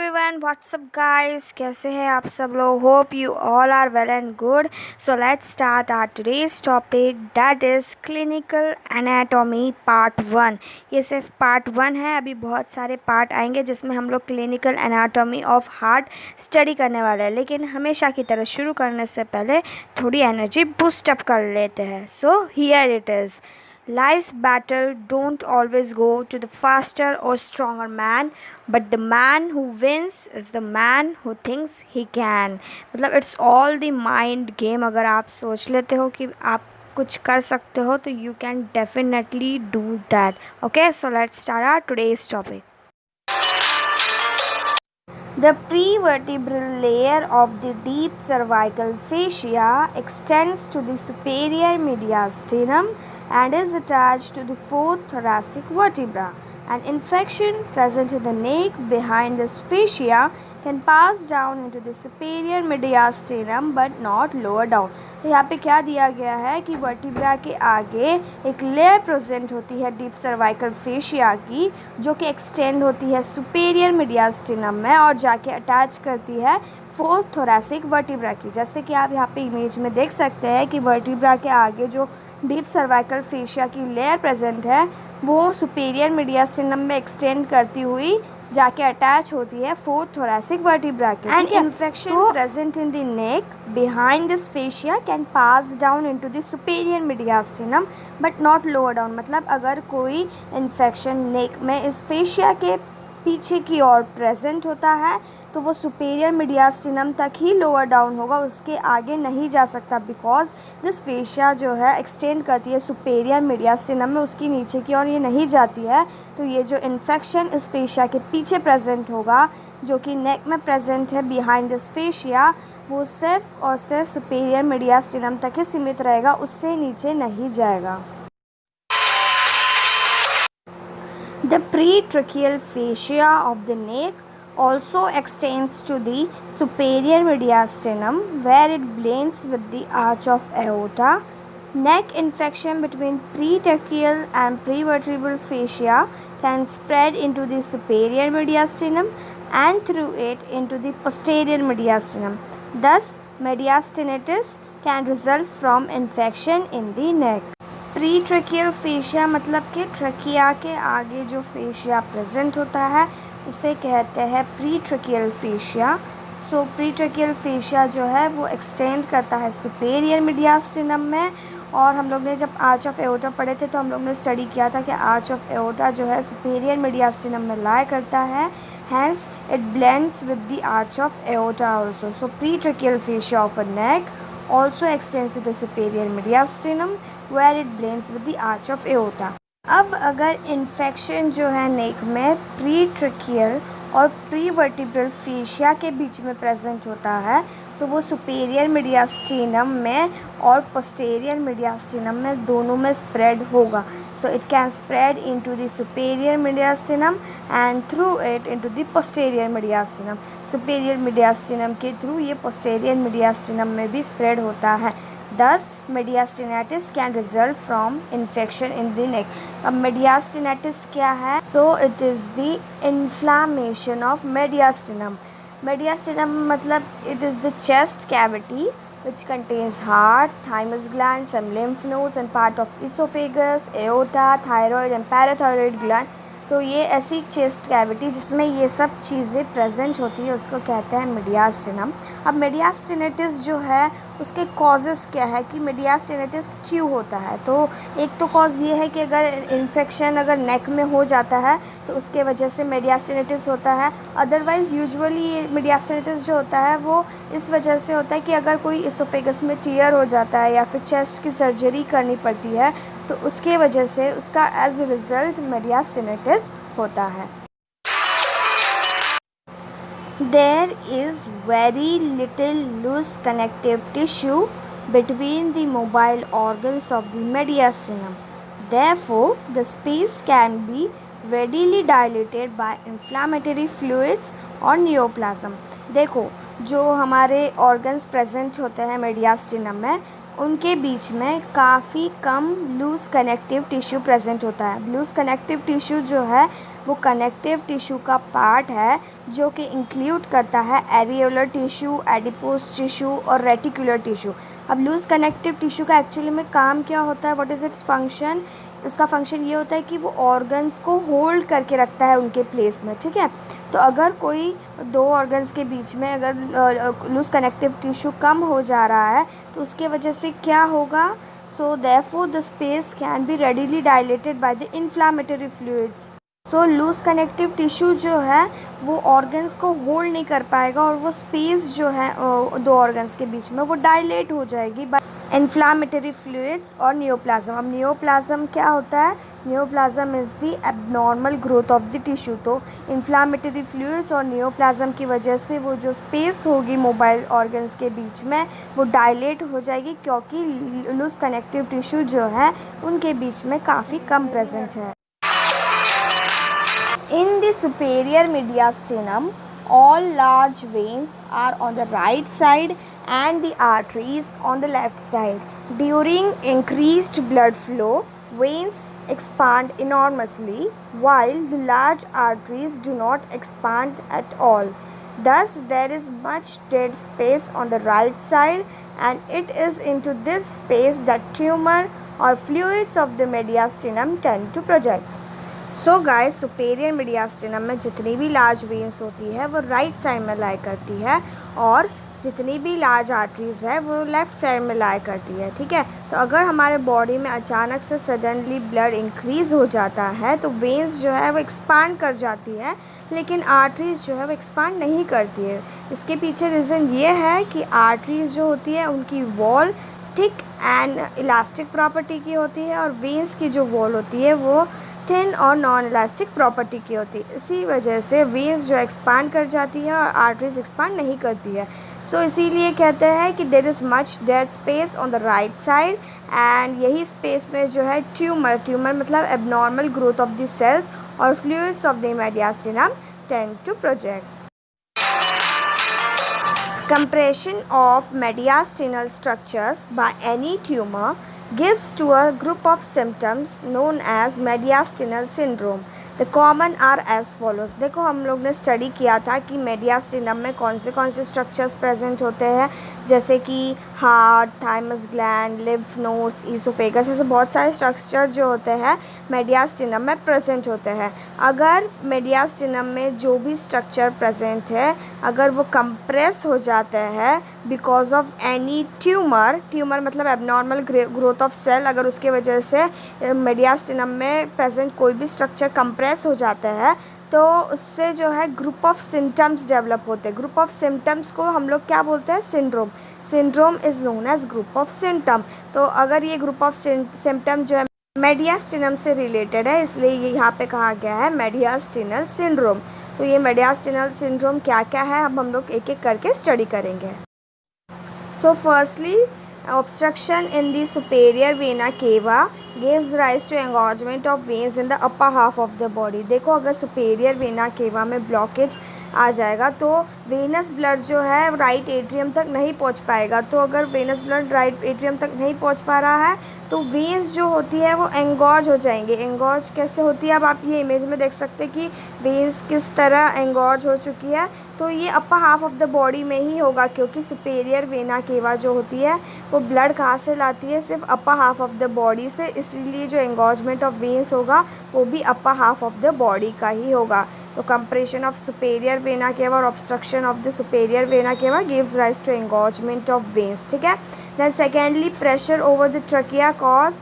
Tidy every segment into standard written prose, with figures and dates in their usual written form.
Everyone, WhatsApp guys, कैसे हैं आप सब लोग। Hope you all are well and good. So let's start our today's topic, that is clinical anatomy part 1। ये सिर्फ पार्ट 1 है, अभी बहुत सारे पार्ट आएंगे जिसमें हम लोग clinical anatomy of heart study करने वाले हैं। लेकिन हमेशा की तरह शुरू करने से पहले थोड़ी एनर्जी बूस्ट अप कर लेते हैं। So here it is. Life's battle don't always go to the faster or stronger man, but the man who wins is the man who thinks he can. मतलब it's all the mind game। अगर आप सोच लेते हो कि आप कुछ कर सकते हो तो you can definitely do that. Okay, so let's start our today's topic. The prevertebral layer of the deep cervical fascia extends to the superior mediastinum and is attached to the fourth thoracic vertebra. An infection present in the neck behind this fascia can pass down into the superior mediastinum but not lower down. तो यहाँ पे क्या दिया गया है कि vertebra के आगे एक लेयर प्रेजेंट होती है डीप सर्वाइकल फेशिया की, जो कि एक्सटेंड होती है सुपेरियर मीडियास्टिनम में और जाके अटैच करती है फोर्थ थोरैसिक वर्टिब्रा की। जैसे कि आप यहाँ पे इमेज में देख सकते हैं कि वर्टिब्रा के आगे जो डीप सर्वाइकल फेशिया की लेयर प्रेजेंट है वो सुपेरियर मीडियास्टिनम में एक्सटेंड करती हुई जाके अटैच होती है फोर्थ थोरैसिक वर्टिब्रा के। And infection present in the neck behind this fascia can pass down into the superior mediastinum but not lower down. मतलब अगर कोई इन्फेक्शन नेक में इस फेशिया के पीछे की ओर प्रेजेंट होता है तो वो सुपेरियर मीडियास्टिनम तक ही लोअर डाउन होगा, उसके आगे नहीं जा सकता, बिकॉज दिस फेशिया जो है एक्सटेंड करती है सुपेरियर मीडियास्टिनम में, उसकी नीचे की ओर ये नहीं जाती है। तो ये जो इन्फेक्शन इस फेशिया के पीछे प्रेजेंट होगा, जो कि नेक में प्रेजेंट है बिहाइंड दिस फेशिया, वो सिर्फ और सिर्फ सुपेरियर मीडियास्टिनम तक ही सीमित रहेगा, उससे नीचे नहीं जाएगा। The pretracheal fascia of the neck also extends to the superior mediastinum where it blends with the arch of aorta. Neck infection between pretracheal and prevertebral fascia can spread into the superior mediastinum and through it into the posterior mediastinum. Thus, mediastinitis can result from infection in the neck. Pretracheal fascia मतलब कि trachea के आगे जो fascia present होता है उसे कहते हैं प्रीट्रकियल फेशिया। सो प्रीट्रकियल फेशिया जो है वो एक्सटेंड करता है सुपेरियर मीडियास्टिनम में। और हम लोग ने जब आर्च ऑफ एओर्टा पढ़े थे तो हम लोग ने स्टडी किया था कि आर्च ऑफ एओर्टा जो है सुपेरियर मीडियास्टिनम में लाई करता है, hence it blends with the arch of aorta also. So pretracheal fascia of a neck also extends to the superior mediastinum where it blends with the arch of aorta. अब अगर infection जो है नेक में प्रीट्रकियल और प्रीवर्टिब्रल fascia के बीच में present होता है तो वो सुपेरियर मीडियास्टिनम में और पोस्टेरियर मीडियास्टिनम में दोनों में स्प्रेड होगा। So it can spread into the superior mediastinum and through it into the posterior mediastinum. Superior mediastinum के थ्रू ये posterior mediastinum में भी spread होता है। Thus, mediastinitis can result from infection in the neck. अब mediastinitis क्या है? So it is the inflammation of mediastinum. Mediastinum मतलब it is the chest cavity which contains heart, thymus gland, some lymph nodes and part of esophagus, aorta, thyroid and parathyroid gland. तो ये ऐसी chest cavity जिसमें ये सब चीज़ें present होती है उसको कहते हैं मीडियास्टिनम। अब मीडियास्टिनिटिस जो है उसके कॉजेज़ क्या है कि मीडियास्टिनिटिस क्यों होता है। तो एक तो कॉज ये है कि अगर इन्फेक्शन अगर नेक में हो जाता है तो उसके वजह से मीडियास्टिनिटिस होता है। अदरवाइज़ यूजुअली मीडियास्टिनिटिस जो होता है वो इस वजह से होता है कि अगर कोई इसोफेगस में टीयर हो जाता है या फिर चेस्ट की सर्जरी करनी पड़ती है तो उसके वजह से उसका एज ए रिज़ल्ट मीडियास्टिनिटिस होता है। There is very little loose connective tissue between the mobile organs of the mediastinum. Therefore, the space can be readily dilated by inflammatory fluids or neoplasm. देखो, जो हमारे ऑर्गन्स प्रेजेंट होते हैं mediastinum में उनके बीच में काफ़ी कम लूज़ कनेक्टिव टिश्यू प्रेजेंट होता है। लूज़ कनेक्टिव टिश्यू जो है वो कनेक्टिव टिश्यू का पार्ट है जो कि इंक्लूड करता है एरियोलर टिश्यू, एडिपोज टिश्यू और रेटिकुलर टिश्यू। अब लूज कनेक्टिव टिश्यू का एक्चुअली में काम क्या होता है, व्हाट इज़ इट्स फंक्शन? इसका फंक्शन ये होता है कि वो ऑर्गन्स को होल्ड करके रखता है उनके प्लेस में, ठीक है। तो अगर कोई दो ऑर्गन्स के बीच में अगर लूज कनेक्टिव टिश्यू कम हो जा रहा है तो उसके वजह से क्या होगा? So therefore the space can be readily dilated by the inflammatory fluids. So loose connective tissue जो है वो ऑर्गन्स को होल्ड नहीं कर पाएगा और वो स्पेस जो है दो ऑर्गन्स के बीच में वो डायलेट हो जाएगी बाय इन्फ्लामेटरी फ्लूइड्स और नियोप्लाज्म। अब नियोप्लाज्म क्या होता है? Neoplasm is the abnormal growth of the tissue. तो इन्फ्लामेटरी फ्लूइड्स और नियोप्लाज्म की वजह से वो जो स्पेस होगी मोबाइल ऑर्गन्स के बीच में वो डायलेट हो जाएगी, क्योंकि लूज कनेक्टिव टिश्यू जो है उनके बीच में काफ़ी कम प्रेजेंट है। In the superior mediastinum, all large veins are on the right side and the arteries on the left side. During increased blood flow, veins expand enormously while the large arteries do not expand at all. Thus, there is much dead space on the right side, and it is into this space that tumor or fluids of the mediastinum tend to project. So guys, superior mediastinum में जितनी भी large veins होती है वो right side में लाई करती है और जितनी भी लार्ज आर्टरीज़ है वो लेफ़्ट साइड में लाई करती है, ठीक है। तो अगर हमारे बॉडी में अचानक से सडनली ब्लड इंक्रीज़ हो जाता है तो वेन्स जो है वो एक्सपांड कर जाती है, लेकिन आर्टरीज़ जो है वो एक्सपांड नहीं करती है। इसके पीछे रीज़न ये है कि आर्टरीज़ जो होती है उनकी wall thick and elastic property की होती है और वेन्स की जो वॉल होती है वो थिन और नॉन इलास्टिक प्रॉपर्टी की होती है। इसी वजह से वेन्स जो एक्सपांड कर जाती है और आर्टरीज एक्सपांड नहीं करती है। सो इसीलिए कहते हैं कि there is much dead space on the right side, and यही स्पेस में जो है ट्यूमर मतलब abnormal growth of the cells और fluids of the mediastinum tend to project. Compression of mediastinal structures by any tumor gives to a group of symptoms known as mediastinal syndrome. The common are as follows. देखो, हम लोग ने study किया था कि mediastinum में कौन से स्ट्रक्चर्स प्रेजेंट होते हैं, जैसे कि heart, thymus gland, lymph nodes, oesophagus, ऐसे बहुत सारे स्ट्रक्चर जो होते हैं मेडियास्टिनम में प्रेजेंट होते हैं। अगर मेडियास्टिनम में जो भी स्ट्रक्चर प्रेजेंट है अगर वो कंप्रेस हो जाते हैं बिकॉज ऑफ एनी ट्यूमर मतलब एबनॉर्मल ग्रोथ ऑफ सेल, अगर उसके वजह से मेडियास्टिनम में प्रेजेंट कोई भी स्ट्रक्चर कंप्रेस हो जाता है तो उससे जो है ग्रुप ऑफ सिम्टम्स डेवलप होते हैं। ग्रुप ऑफ सिम्टम्स को हम लोग क्या बोलते हैं? Syndrome is known age group of symptom. तो अगर ये ग्रुप ऑफ सिम्टम जो है मेडियास्टिनम से रिलेटेड है, इसलिए ये यहाँ पे कहा गया है मेडियास्टिनल सिंड्रोम। तो ये मेडियास्टिनल सिंड्रोम क्या क्या है अब हम लोग एक एक करके स्टडी करेंगे। So firstly, obstruction in the superior vena cava gives rise to engorgement of veins in the upper half of the body. देखो, अगर superior vena cava में blockage आ जाएगा तो वेनस ब्लड जो है राइट एट्रियम तक नहीं पहुंच पाएगा। तो अगर वेनस ब्लड राइट एट्रियम तक नहीं पहुंच पा रहा है तो वेन्स जो होती है वो एंगॉज हो जाएंगे। एंगॉज कैसे होती है? अब आप ये इमेज में देख सकते हैं कि वेन्स किस तरह एंगॉज हो चुकी है। तो ये upper half of the body में ही होगा, क्योंकि सुपेरियर वेना केवा जो होती है वो ब्लड कहाँ से लाती है? सिर्फ upper half of the body से। इसलिए जो एंगॉजमेंट ऑफ वेन्स होगा वो भी upper half of the body का ही होगा। तो compression of superior vena cava और obstruction of the superior vena cava gives rise to engorgement of veins, ठीक है। Then secondly, pressure over the trachea cause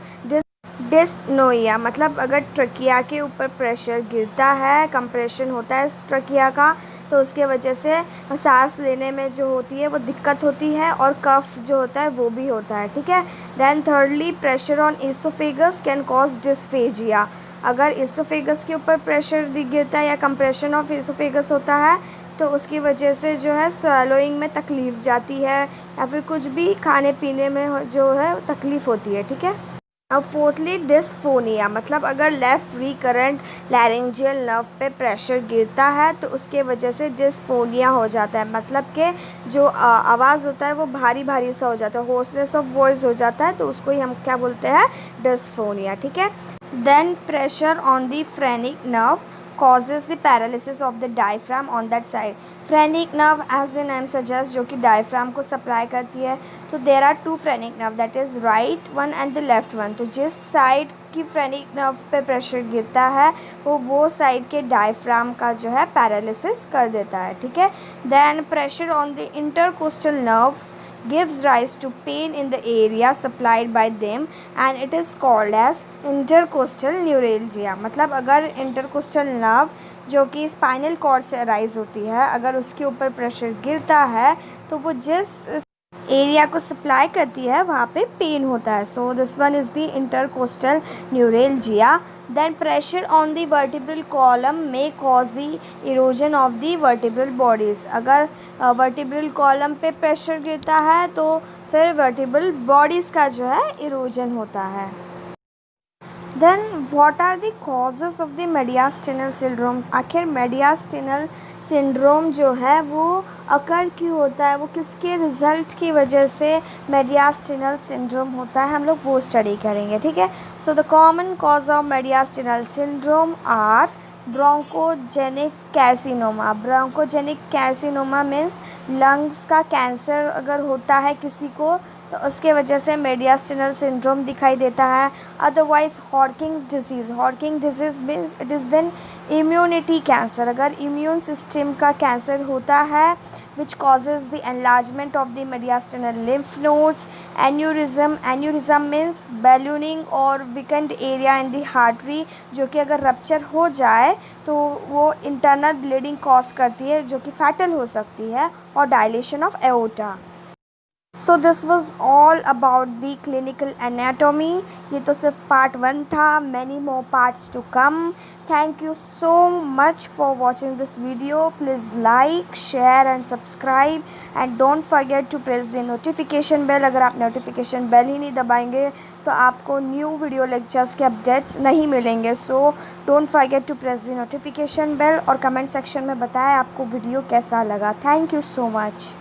dyspnoea, मतलब अगर ट्रकिया के ऊपर प्रेशर गिरता है, कंप्रेशन होता है ट्रकिया का, तो उसके वजह से सांस लेने में जो होती है वो दिक्कत होती है और कफ जो होता है वो भी होता है, ठीक है। Then thirdly, pressure on oesophagus can cause dysphagia. अगर इसोफेगस के ऊपर प्रेशर गिरता है या कंप्रेशन ऑफ इसोफेगस होता है तो उसकी वजह से जो है स्वैलोइंग में तकलीफ़ जाती है या फिर कुछ भी खाने पीने में जो है तकलीफ़ होती है, ठीक है। अब फोर्थली, डिस्फोनिया, मतलब अगर लेफ़्ट रिकरेंट लैरिंजियल नर्व पे प्रेशर गिरता है तो उसके वजह से डिस्फोनिया हो जाता है, मतलब कि जो आवाज़ होता है वो भारी भारी सा हो जाता है, होर्सनेस ऑफ वॉइस हो जाता है, तो उसको ही हम क्या बोलते हैं? डिस्फोनिया, ठीक है। Then pressure on the phrenic nerve causes the paralysis of the diaphragm on that side. Phrenic nerve, as the name suggests, जो कि diaphragm को supply करती है. तो there are two phrenic nerve, that is right one and the left one. तो जिस side की phrenic nerve पे pressure गिरता है वो side के diaphragm का जो है paralysis कर देता है. ठीक है. Then pressure on the intercostal nerves gives rise to pain in the area supplied by them and it is called as intercostal neuralgia. मतलब अगर intercostal nerve जो कि स्पाइनल कॉर्ड से अराइज होती है, अगर उसके ऊपर प्रेशर गिरता है तो वो जिस एरिया को सप्लाई करती है वहाँ पे पेन होता है. So this one is the intercostal neuralgia. Then pressure on the vertebral column may cause the erosion of the vertebral bodies. अगर vertebral column पे प्रेशर गिरता है तो फिर vertebral bodies का जो है erosion होता है. Then what are the causes of the mediastinal syndrome? आखिर mediastinal सिंड्रोम जो है वो अकर क्यों होता है, वो किसके रिज़ल्ट की वजह से मेडियास्टिनल सिंड्रोम होता है, हम लोग वो स्टडी करेंगे. ठीक है. So the common cause of mediastinal syndrome are bronchogenic carcinoma. Bronchogenic carcinoma means lungs का कैंसर अगर होता है किसी को तो उसके वजह से मेडियास्टिनल सिंड्रोम दिखाई देता है. Otherwise Hodgkin's disease. Hodgkin disease means it is then immunity cancer. अगर इम्यून सिस्टम का कैंसर होता है which causes the enlargement of the mediastinal lymph nodes. Aneurysm. Aneurysm means ballooning or weakened area in the artery जो कि अगर rupture हो जाए तो वो इंटरनल ब्लीडिंग कॉज करती है जो कि फैटल हो सकती है, और dilation of aorta. So this was all about the clinical anatomy. ये तो सिर्फ पार्ट 1 था. Many more parts to come. Thank you so much for watching this video. Please like, share and subscribe and don't forget to press the notification bell. अगर आप notification bell ही नहीं दबाएंगे तो आपको न्यू वीडियो लेक्चर्स के updates नहीं मिलेंगे. So don't forget to press the notification bell और कमेंट सेक्शन में बताएं आपको वीडियो कैसा लगा. Thank you so much.